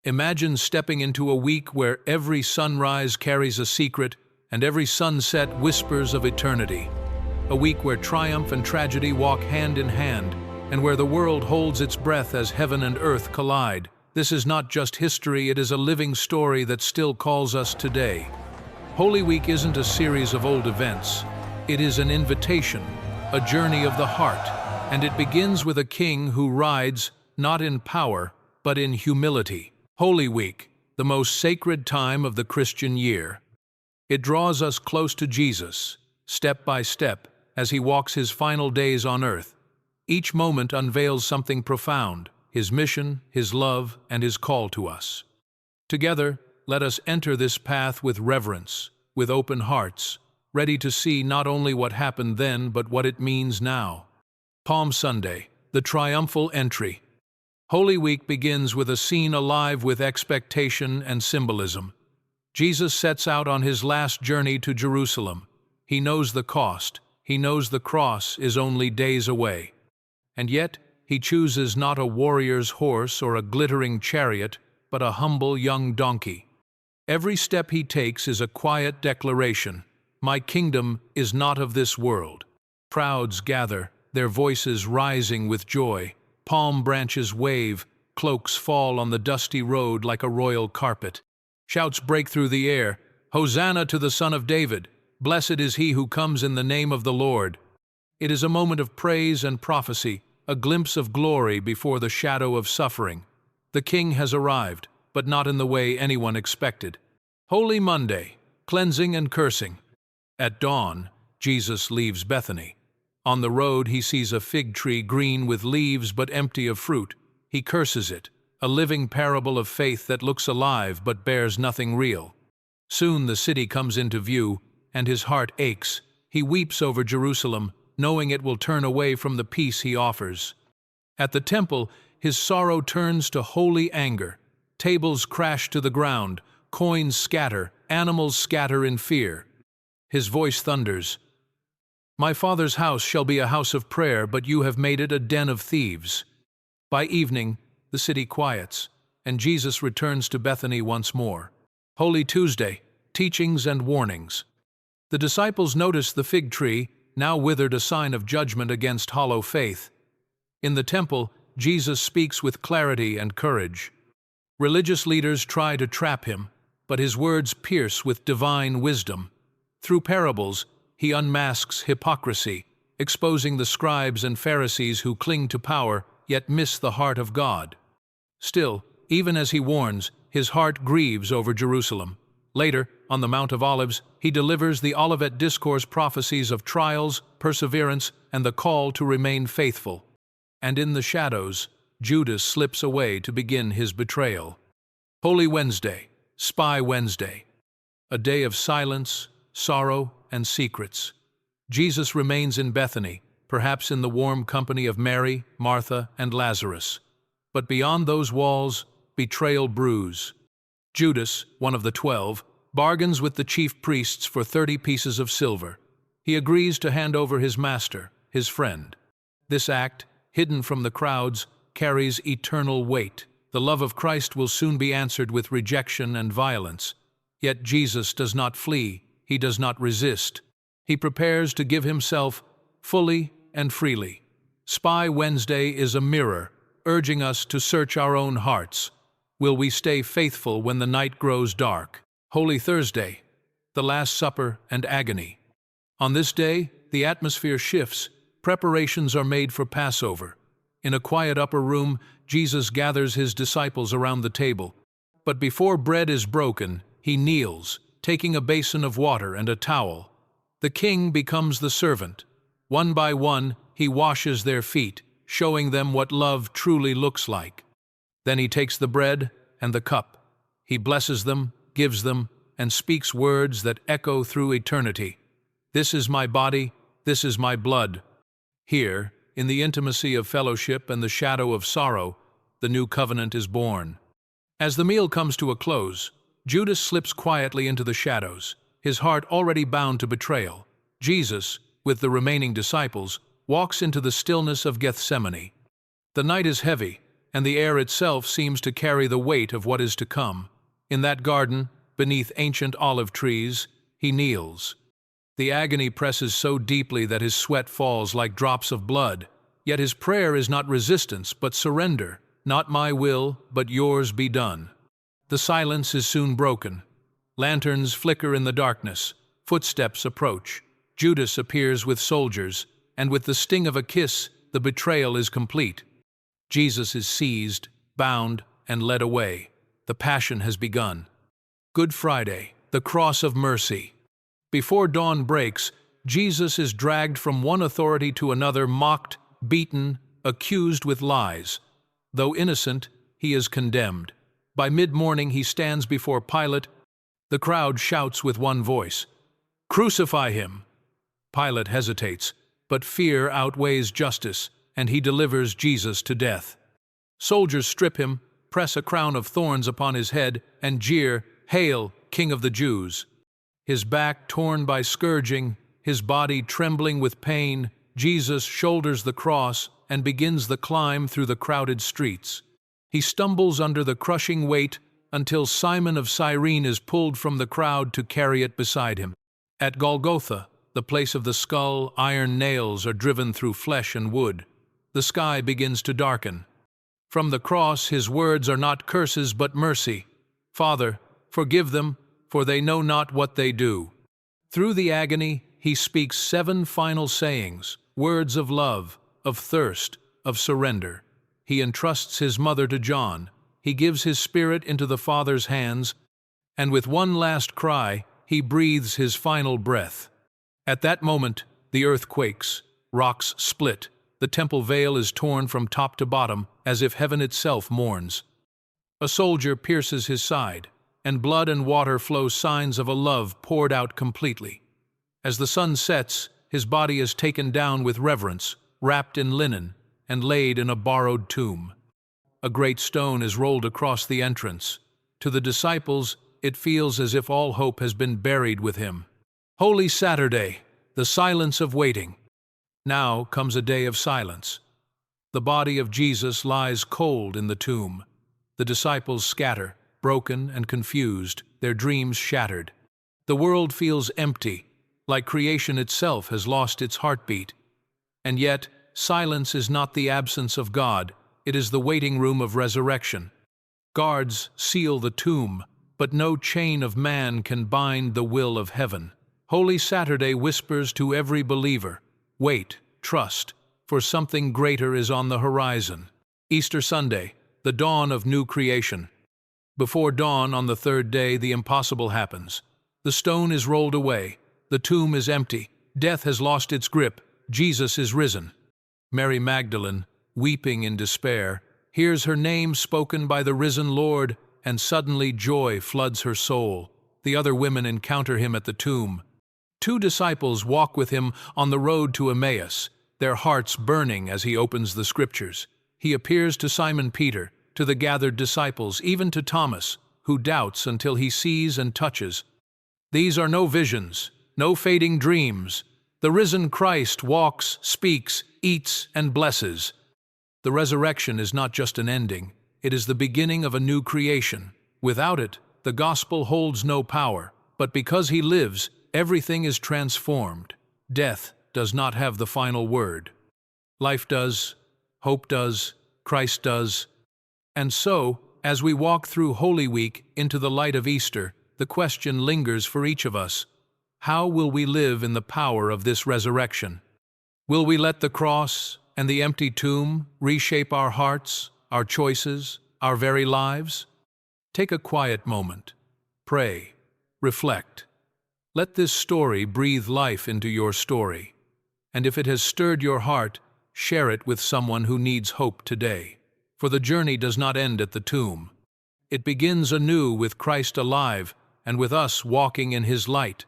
Imagine stepping into a week where every sunrise carries a secret and every sunset whispers of eternity. A week where triumph and tragedy walk hand in hand, and where the world holds its breath as heaven and earth collide. This is not just history, it is a living story that still calls us today. Holy Week isn't a series of old events. It is an invitation, a journey of the heart, and it begins with a king who rides not in power, but in humility. Holy Week, the most sacred time of the Christian year. It draws us close to Jesus, step by step, as he walks his final days on earth. Each moment unveils something profound, his mission, his love, and his call to us. Together, let us enter this path with reverence, with open hearts, ready to see not only what happened then, but what it means now. Palm Sunday, the triumphal entry. Holy Week begins with a scene alive with expectation and symbolism. Jesus sets out on his last journey to Jerusalem. He knows the cost. He knows the cross is only days away. And yet, he chooses not a warrior's horse or a glittering chariot, but a humble young donkey. Every step he takes is a quiet declaration. My kingdom is not of this world. Crowds gather, their voices rising with joy. Palm branches wave, cloaks fall on the dusty road like a royal carpet. Shouts break through the air, Hosanna to the Son of David! Blessed is he who comes in the name of the Lord. It is a moment of praise and prophecy, a glimpse of glory before the shadow of suffering. The King has arrived, but not in the way anyone expected. Holy Monday, cleansing and cursing. At dawn, Jesus leaves Bethany. On the road he sees a fig tree green with leaves but empty of fruit. He curses it, a living parable of faith that looks alive but bears nothing real. Soon the city comes into view, and his heart aches. He weeps over Jerusalem, knowing it will turn away from the peace he offers. At the temple, his sorrow turns to holy anger. Tables crash to the ground, coins scatter, animals scatter in fear. His voice thunders, My Father's house shall be a house of prayer, but you have made it a den of thieves. By evening, the city quiets, and Jesus returns to Bethany once more. Holy Tuesday, teachings and warnings. The disciples notice the fig tree, now withered, a sign of judgment against hollow faith. In the temple, Jesus speaks with clarity and courage. Religious leaders try to trap him, but his words pierce with divine wisdom. Through parables, he unmasks hypocrisy, exposing the scribes and Pharisees who cling to power yet miss the heart of God. Still, even as he warns, his heart grieves over Jerusalem. Later, on the Mount of Olives, he delivers the Olivet Discourse, prophecies of trials, perseverance, and the call to remain faithful. And in the shadows, Judas slips away to begin his betrayal. Holy Wednesday, Spy Wednesday, a day of silence, sorrow, and secrets. Jesus remains in Bethany, perhaps in the warm company of Mary, Martha, and Lazarus. But beyond those walls, betrayal brews. Judas, one of the 12, bargains with the chief priests for 30 pieces of silver. He agrees to hand over his master, his friend. This act, hidden from the crowds, carries eternal weight. The love of Christ will soon be answered with rejection and violence. Yet Jesus does not flee. He does not resist. He prepares to give himself fully and freely. Spy Wednesday is a mirror, urging us to search our own hearts. Will we stay faithful when the night grows dark? Holy Thursday, the Last Supper and agony. On this day, the atmosphere shifts. Preparations are made for Passover. In a quiet upper room, Jesus gathers his disciples around the table. But before bread is broken, he kneels, taking a basin of water and a towel. The king becomes the servant. One by one, he washes their feet, showing them what love truly looks like. Then he takes the bread and the cup. He blesses them, gives them, and speaks words that echo through eternity. This is my body, this is my blood. Here, in the intimacy of fellowship and the shadow of sorrow, the new covenant is born. As the meal comes to a close, Judas slips quietly into the shadows, his heart already bound to betrayal. Jesus, with the remaining disciples, walks into the stillness of Gethsemane. The night is heavy, and the air itself seems to carry the weight of what is to come. In that garden, beneath ancient olive trees, he kneels. The agony presses so deeply that his sweat falls like drops of blood, yet his prayer is not resistance but surrender. Not my will, but yours be done. The silence is soon broken. Lanterns flicker in the darkness. Footsteps approach. Judas appears with soldiers, and with the sting of a kiss, the betrayal is complete. Jesus is seized, bound, and led away. The Passion has begun. Good Friday, the cross of mercy. Before dawn breaks, Jesus is dragged from one authority to another, mocked, beaten, accused with lies. Though innocent, he is condemned. By mid-morning he stands before Pilate. The crowd shouts with one voice, "Crucify him!" Pilate hesitates, but fear outweighs justice, and he delivers Jesus to death. Soldiers strip him, press a crown of thorns upon his head, and jeer, "Hail, King of the Jews!" His back torn by scourging, his body trembling with pain, Jesus shoulders the cross and begins the climb through the crowded streets. He stumbles under the crushing weight until Simon of Cyrene is pulled from the crowd to carry it beside him. At Golgotha, the place of the skull, iron nails are driven through flesh and wood. The sky begins to darken. From the cross his words are not curses but mercy. "Father, forgive them, for they know not what they do." Through the agony, he speaks 7 final sayings, words of love, of thirst, of surrender. He entrusts his mother to John. He gives his spirit into the Father's hands, and with one last cry, he breathes his final breath. At that moment, the earth quakes, rocks split, the temple veil is torn from top to bottom, as if heaven itself mourns. A soldier pierces his side, and blood and water flow, signs of a love poured out completely. As the sun sets, his body is taken down with reverence, wrapped in linen, and laid in a borrowed tomb. A great stone is rolled across the entrance. To the disciples, it feels as if all hope has been buried with him. Holy Saturday, the silence of waiting. Now comes a day of silence. The body of Jesus lies cold in the tomb. The disciples scatter, broken and confused, their dreams shattered. The world feels empty, like creation itself has lost its heartbeat. And yet, silence is not the absence of God, it is the waiting room of resurrection. Guards seal the tomb, but no chain of man can bind the will of heaven. Holy Saturday whispers to every believer, wait, trust, for something greater is on the horizon. Easter Sunday, the dawn of new creation. Before dawn on the 3rd day, the impossible happens. The stone is rolled away, the tomb is empty, death has lost its grip, Jesus is risen. Mary Magdalene, weeping in despair, hears her name spoken by the risen Lord, and suddenly joy floods her soul. The other women encounter him at the tomb. 2 disciples walk with him on the road to Emmaus, their hearts burning as he opens the scriptures. He appears to Simon Peter, to the gathered disciples, even to Thomas, who doubts until he sees and touches. These are no visions, no fading dreams. The risen Christ walks, speaks, eats, and blesses. The resurrection is not just an ending, it is the beginning of a new creation. Without it, the gospel holds no power, but because he lives, everything is transformed. Death does not have the final word. Life does, hope does, Christ does. And so, as we walk through Holy Week into the light of Easter, the question lingers for each of us. How will we live in the power of this resurrection? Will we let the cross and the empty tomb reshape our hearts, our choices, our very lives? Take a quiet moment. Pray. Reflect. Let this story breathe life into your story. And if it has stirred your heart, share it with someone who needs hope today. For the journey does not end at the tomb. It begins anew with Christ alive and with us walking in his light.